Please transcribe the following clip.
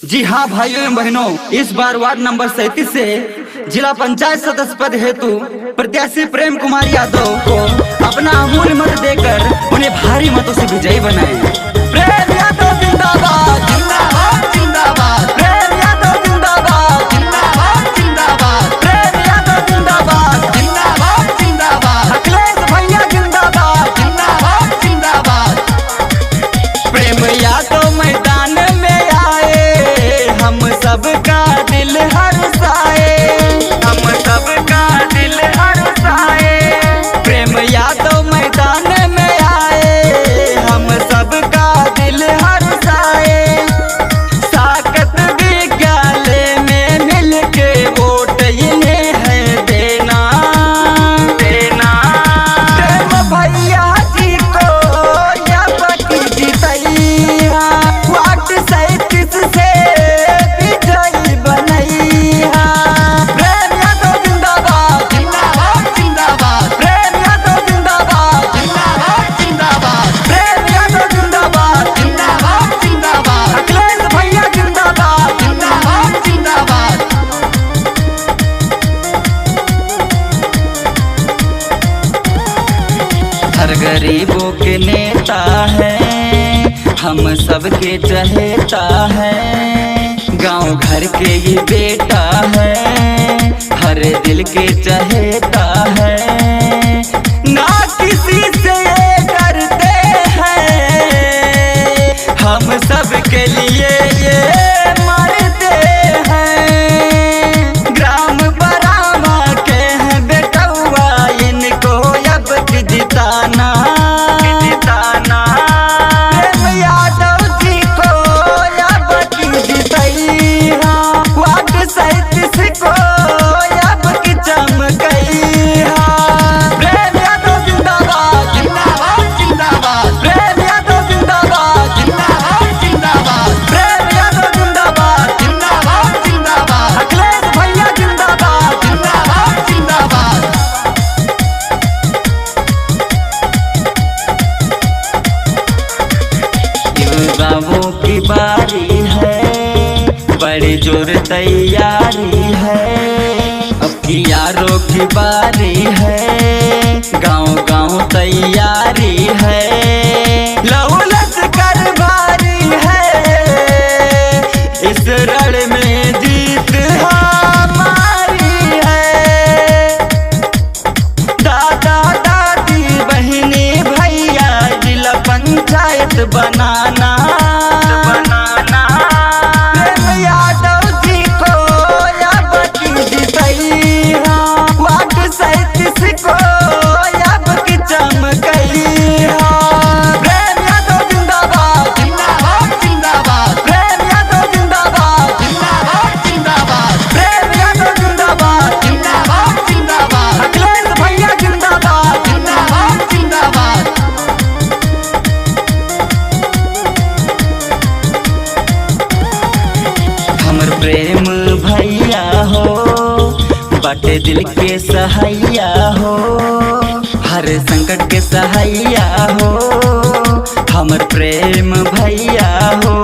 जी हाँ भाइयों एवं बहनों, इस बार वार्ड नंबर 37 से जिला पंचायत सदस्य पद हेतु प्रत्याशी प्रेम कुमार यादव को अपना अमूल्य मत देकर उन्हें भारी मतों से विजयी बनाएं। प्रेम यादव जिंदाबाद जिंदाबाद जिंदाबाद, प्रेम यादव जिंदाबाद जिंदाबाद जिंदाबाद, प्रेम यादव जिंदाबाद जिंदाबाद जिंदाबाद, अखिलेश भैया जिंदाबाद जिंदाबाद जिंदाबाद। प्रेम यादव मैदान में आए, हम सबका दिल हर्षाए, हम सबका दिल हर्षाए। प्रेम यादव मैदान में आए, हम सबका दिल हर्षाए। साकत विद्यालय में मिलके वोट इन्हें है देना देना। प्रेम भैया जी को या पति जितैया, वार्ड 37 से विजयी बनैया। प्रेम यादव जिंदाबाद जिंदाबाद जिंदाबाद, प्रेम यादव जिंदाबाद जिंदाबाद जिंदाबाद, प्रेम यादव जिंदाबाद जिंदाबाद जिंदाबाद, अखिलेश भैया जिंदाबाद जिंदाबाद जिंदाबाद। हर गरीबों के नेता है, हम सबके चहेता है। गांव घर के ये बेटा है, हर दिल के चहेता है। ना किसी से डरते हैं, हम सबके लिए ये मरते हैं। ग्राम बरामा के हैं बेटौआ, इनको अब जिताना जिताना। प्रेम यादव जी को अब जितैया, वार्ड 37 को अब चमकैया। प्रेम यादव जिंदाबाद जिंदाबाद जिंदाबाद, प्रेम यादव जिंदाबाद जिंदाबाद जिंदाबाद, प्रेम यादव जिंदाबाद जिंदाबाद जिंदाबाद, अखिलेश भैया जिंदाबाद जिंदाबाद जिंदाबाद। युवाओं की बारी है, बड़े जोर तैयारी है। अब की यारों की बारी है, गांव गांव तैयारी है। लौलत कर बारी है, इस रण में जीत हमारी है। दादा दादी बहनी भैया, जिला पंचायत बनाना बनाना। प्रेम यादव जी को अब जितैया, वार्ड 37 को अब चमकैया। प्रेम यादव जिंदाबाद जिंदाबाद जिंदाबाद, प्रेम यादव जिंदाबाद जिंदाबाद जिंदाबाद, प्रेम यादव जिंदाबाद जिंदाबाद जिंदाबाद, अखिलेश भैया जिंदाबाद जिंदाबाद जिंदाबाद। हमर प्रेम भैया हो, बाटे दिल के सहाइया हो, हर संकट के सहाइया हो। हमर प्रेम भैया हो,